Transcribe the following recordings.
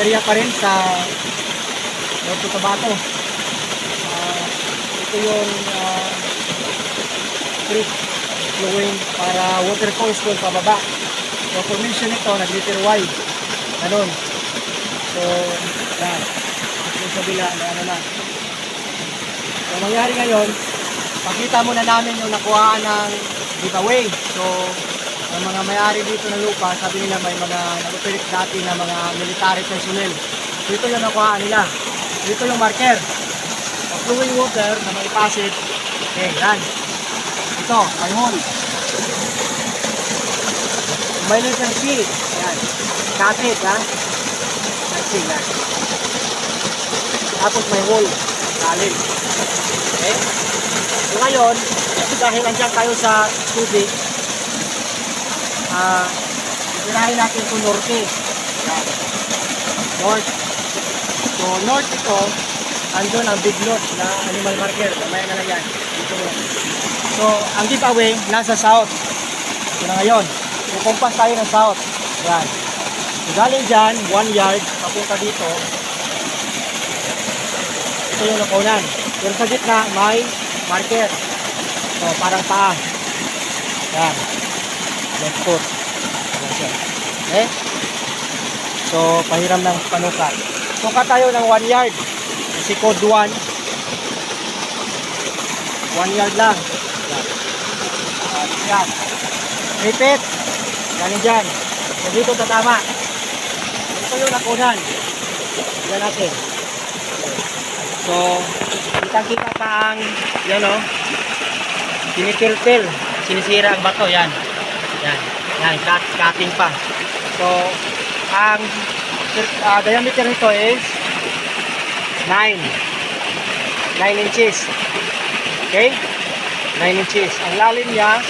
area pa rin sa North Cotabato. Ito yung creek flowing para waterfalls doon pababa. So formation nito nag-liter wide. Ganun. So yan. Yung kabila na ano na. So nangyari ngayon, pakita muna namin yung nakuhaan ng giveaway. So ang mga may-ari dito ng lupa, sabi nila may mga nag-operate dati na mga military personnel. Dito yung nakuhaan nila. Dito yung marker. Flowing water na may pasit. Okay, yan. Ito, ayun. May letter C. Yan. Katit, ha? C, yan. Tapos may hole. Lalim. Okay? So ngayon, dahil andyan tayo sa tubig, ipirahin natin ito norte. Yan. North. So, north ito, andun ang big lot na animal marker. Mamaya na lang yan. Dito mo. So, ang giveaway nasa south. Ito na ngayon. Kukumpas tayo ng south. Yan. So, galing dyan, 1 yard, papunta dito. Ito yung nakunan. Pero sa gitna, may marker. So, parang paa. Yan. Left foot. Okay? So, pahiram ng panukat. Sukat tayo ng 1 yard. Kasi code 1. 1 yard lang. Yan. Repeat. Galing dyan. So, dito tatama. Ito yung nakunan. Yan natin. So, kitang-kita pa ang, yan o, tinitil-til. Sinisira ang bato. Yan. Yan. Yan. Cutting pa. So, ang diameter nito is 9 inches. Okay? 9 inches. Ang lalim niya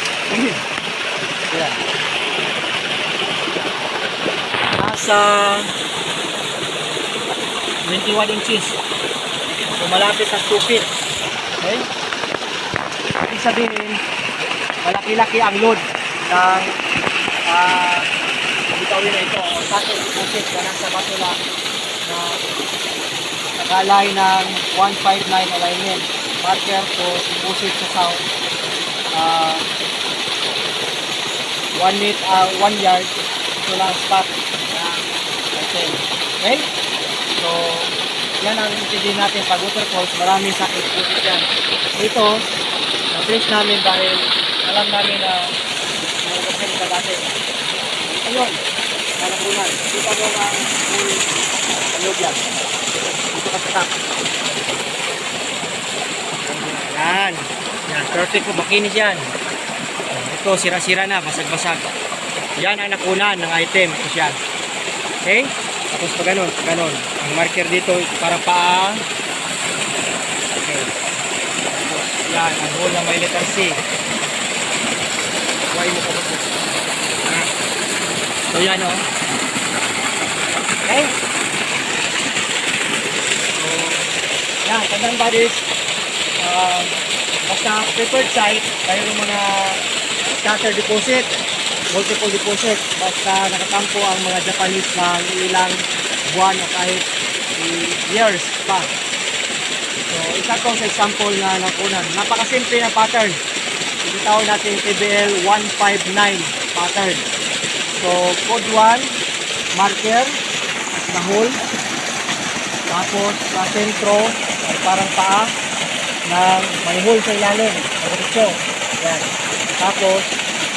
yan. Nasa 21 inches. So malapit sa 2 feet. Okay? Ibig sabihin, malaki-laki ang load ng bitawin na ito. O satin deposit na nasa bato lang na nakalay ng 159 alignment. Marker to deposit sa south. 1 yard. Ito lang spot na natin. Okay? So, yan ang intindihin natin pag waterfalls. Maraming sakit deposit yan. Ito, na-place namin dahil alam namin na may ka dati. Ayun, nalakunan. Kita mo ang full alog yan. Dito ka sa top. Yan. Yan, perfect po. Makinis yan. Ito, sira-sira na. Basag-basag. Yan ang nakunan ng item. Ito siya. Okay? Tapos pa ganun. Ang marker dito, parang paa. Okay. Tapos, yan. Ang hole na may letter C. Huwag mo pa po. So, yan o. Okay? So, yan. Tandang buddies. Basta preferred site, mayroong mga scatter deposit, multiple deposit. Basta nakatampo ang mga Japanese na ilang buwan o kahit years pa. So, isa to sa example na nakunan. Napakasimple na pattern. Itawag natin TBL 159 pattern. So, code 1, marker, na hole. Tapos, sa sentro, ay parang paa na may hole sa ilalim. Diretso. Yan. Tapos,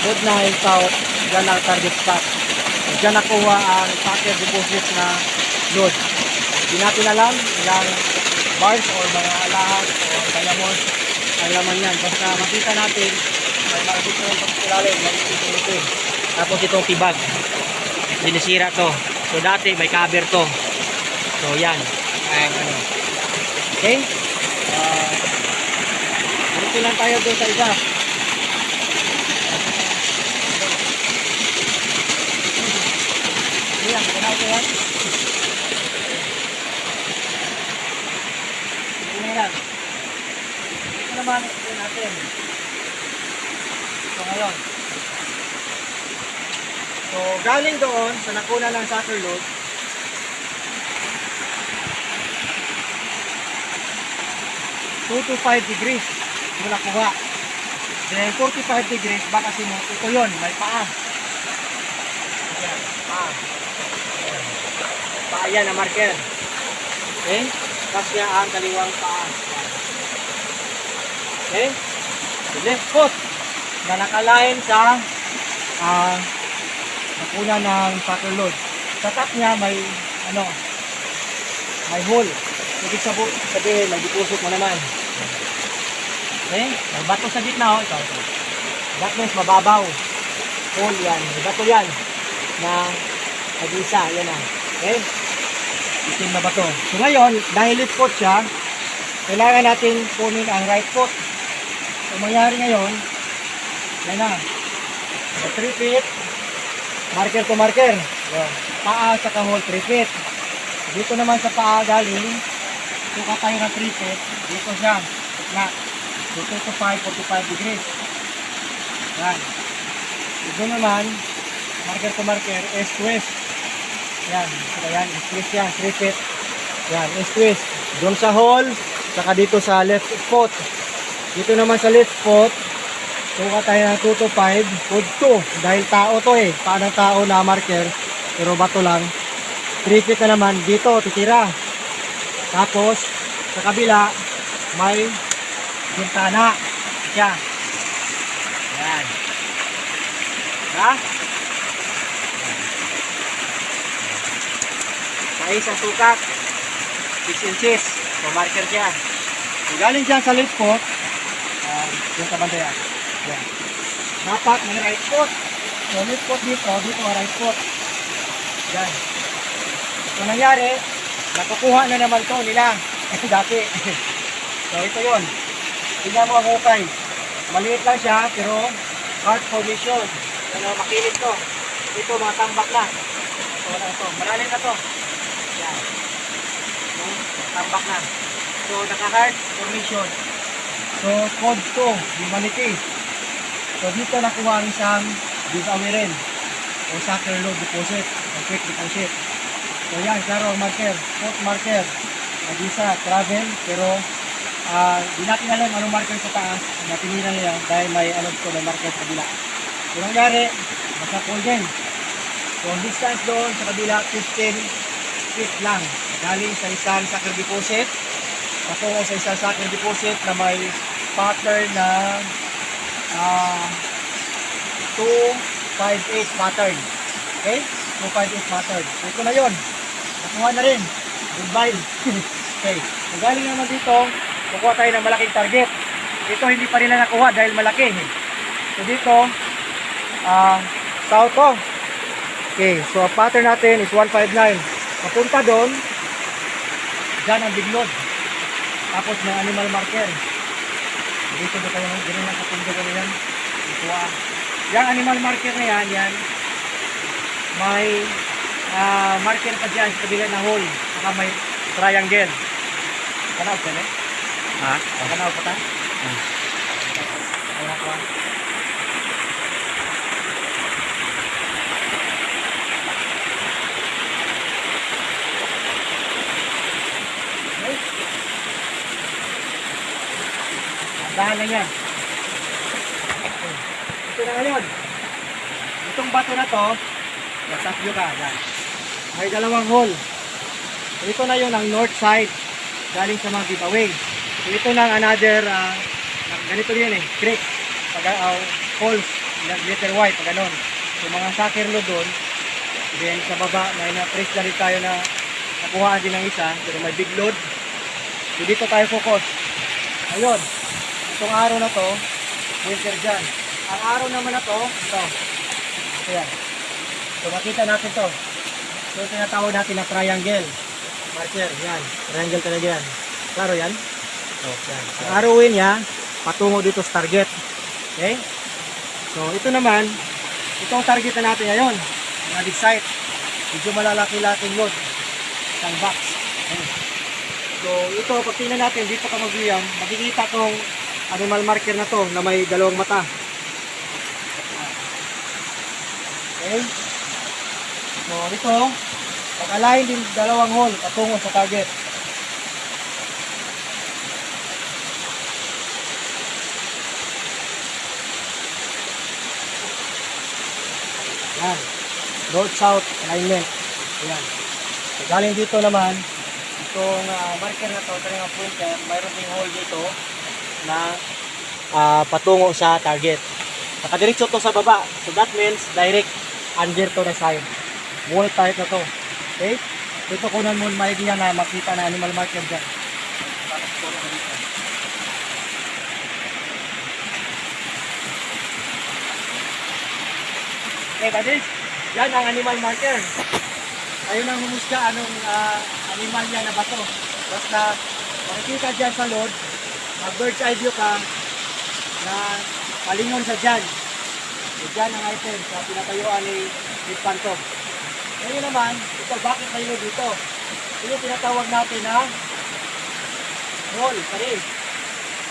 code 9, south, dyan ang target spot. Dyan nakuha ang packer deposit na load. Hindi natin alam ilang bars o mga alahas o diamonds ang laman yan. Basta makita natin may maabot na yung pagkulalim, mag-itin. Tapos itong tibag. Sinisira to. So dati may cover to. So yan. Okay? Dito lang tayo doon sa isa. Ayan, ganaw ko yan. Ito lang. Ito naman ito natin. So ngayon. So galing doon sa nakuna ng soccer load, 2 to 5 degrees mula kuha. Then 45 degrees, baka sinot. Ito yun, may paa. Ayan, paa. Ayan. Paa yan na marker. Okay? Tapos niya ang kaliwang paa. Okay? The left foot na nakalain sa nakuna ng soccer load. Sa top niya may may hole. Ibig sabihin, may deposit mo naman. Okay? May bato sa gitna, ito. That means mababaw. Hole yan. May bato yan na nag-isa. Yan na. Okay? Itim na bato. So ngayon, dahil left foot siya, kailangan natin kunin ang right foot. So mangyari ngayon, yan na. So 3 feet, marker to marker. Yan. Paa sa hole 3 feet. Dito naman sa paa galing, suka tayo ng 3 feet. Dito siya. Na. So 2 to 5, 45 degrees. Yan. Dito naman, marker to marker, east to west. Yan. So yan, east to west yan, 3 feet. Yan, east to west. Doon sa hole, saka dito sa left foot. Dito naman sa left foot, suka tayo ng 2 to 5, foot 2. Dahil tao to eh. Paa ng tao na marker, pero bato lang. 3 feet na naman, dito titira. Tapos, sa kabila, may bintana. Siya. Yan. Ha? Sa isang sukat, 6 inches. So, marker siya. So, galing dyan sa left foot, yung kabandayan. Yan. Dapat may right foot. So, left foot dito, dito right foot. Yan. So, nangyari, nakukuha na naman to nila. Dati. So, ito yun. Tingnan mo ang hukay. Maliit lang siya, pero hard formation. Makilit to. Ito, mga tambak na. So, malalim na to. Yan. Tambak na. So, naka-hard formation. So, code 2, humanity. So, dito nakuha ang isang giveaway rin. O soccer load deposit. O quick deposit. So, yan, klaro ang marker. Foot marker. Nag-isa, travel. Pero, di natin alam anong marker sa taas. Natinilan nila dahil may may marker sa kabila. So, nangyari, basta call din. So, distance doon sa kabila, 15 feet lang. Galing sa isang soccer deposit. Patungo sa isang soccer deposit na may pattern na 258 pattern. Okay? 258 pattern. So, ito na yun. Nakuha na rin. Goodbye. Okay. Kung galing naman dito, kukuha tayo ng malaking target. Ito hindi pa nila nakuha dahil malaki. So, dito, south to. Okay. So, ang pattern natin is 159. Papunta doon, dyan ang big load. Tapos may animal marker. Dito ba tayo ng ganun lang kapundo ko yan. Ikuha. Yung animal marker na yan, may marker pa dyan sa kabila na hole. Saka may triangle. Kanaw ka eh? Ha? Kanaw pa ta? Kanaw pa. Dahan lang yan. Ito na ngayon. Itong bato na to, nasa view ka. Yan. May dalawang hole. So, ito na yun ang north side galing sa mga giveaway. So, ito na another, ganito yun eh, creek. Holes, letter Y, pag ganon. So, mga soccer load doon. Then sa baba, may na-press na rin tayo na nakuhaan din ng isa. Pero may big load. So, dito tayo focus. Ayun. Itong araw na to, winter dyan. Ang araw naman na to, ito. Ayan. So makita natin to. So tinatawag natin na triangle. Marker, yan. Triangle talaga yan. Klaro yan? So, yan. Ang arawin niya, patungo dito sa target. Okay? So ito naman, itong target na natin ngayon. Magic site. Medyo malalaki-laking load. Isang box. Okay. So ito, pag tingnan natin, dito ka mag-view, makikita tong animal marker na to na may dalawang mata. Okay. So ito, pag-align din dalawang hole patungo sa target. Yan. North-south alignment. Yan. So, galing dito naman, itong marker na to, ito yung pointer, mayroon ding hole dito na patungo sa target. Nakadiretso to sa baba. So that means direct under to the side. Wall type na to. Okay? Ito kunan mo maigi yan na makita na animal marker dyan. Okay, buddies. Yan ang animal marker. Ayun ang humusga anong animal yan na bato. Basta makikita dyan sa load, mag-bird's eye view ka na palingon sa dyan. So dyan ang item sa pinatayuan ni Panto. Ngayon naman, ito bakit tayo dito? Ito yung tinatawag natin na roll, pare.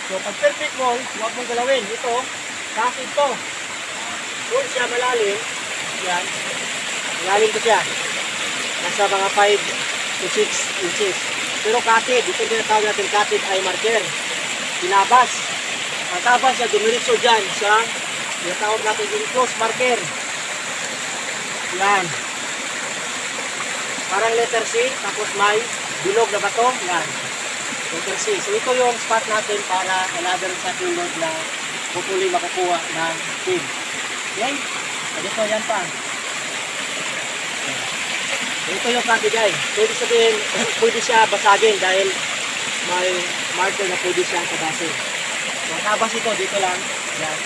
So pag perfect roll, huwag mong galawin. Ito, kasi ito. Roll siya malalim. Yan. Malalim ko siya. Nasa mga 5 to 6 inches. Pero katid, ito yung tinatawag natin katid eye marker. Pinabas. Ang tabas siya, dumiritso dyan sa tinatawag natin yung close marker. Yan. Parang letter C, tapos may bilog na bato. Yan. Letter C. So ito yung spot natin para another sa load na pupuli makukuha ng pin. Okay? So dito yan pa. So ito yung kakigay. So ibig sabihin, pwede siya basagin dahil may marker na pwede siyang kabasin. So ang tabas ito, dito lang. Yan.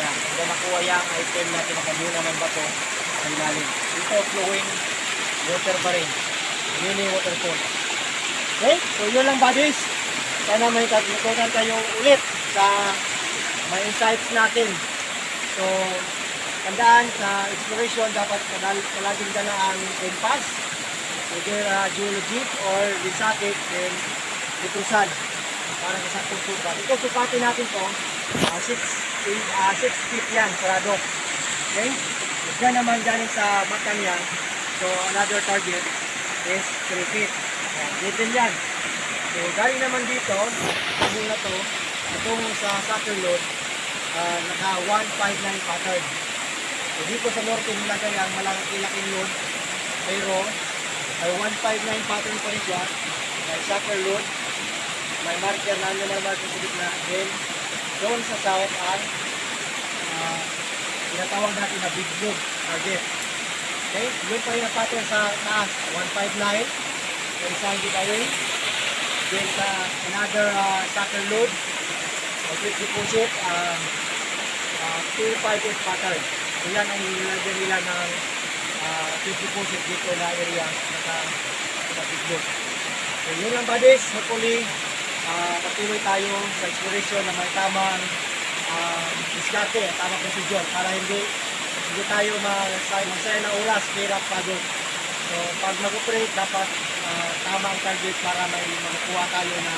Yan. Kung makuha yung item natin nakamuna ng bato, ang ilalim. Ito flowing water pa rin. Mini waterfall. Okay? So yun lang buddies. Sana may katutunan tayo ulit sa mga insights natin. So, tandaan sa exploration dapat palaging dala ang compass, either geologic or Risatic, then Litrusan para sa saktong sukat. Ito sukatin natin to 6 feet yan, sarado. Okay? Diyan naman galing sa mata niya. So, another target is 3 feet. Dito yan. So, galing naman dito, yung na to, tungo sa sucker load, naka 159 pattern. So, dito sa norte nilagay ang malaki-laking load, pero ay 159 pattern pa rin siya. May sucker load, may marker na animal marker sa gitna, then doon sa south ang tinatawag natin na big load target. Okay, yun pa rin ang pattern sa taas, 159, so isang giveaway, then sa another sucker load, or quick deposit, 258 pattern. So yan ang nilagyan nila ng quick deposit dito na area sa big load. So yun lang buddies, hopefully patuloy tayo sa exploration na may tamang diskarte, tamang procedure para hindi tayo magsaya ng oras, hirap, pagod. So pag mag-operate dapat tama ang target para may makukuha tayo na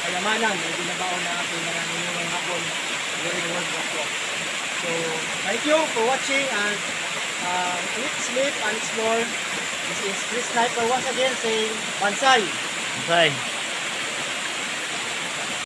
kayamanan na binabaon na ating mga ninunong hapon during World War II. So thank you for watching and eat, sleep, and explore. This is Chris Sniper once again saying Bansay! Bansay!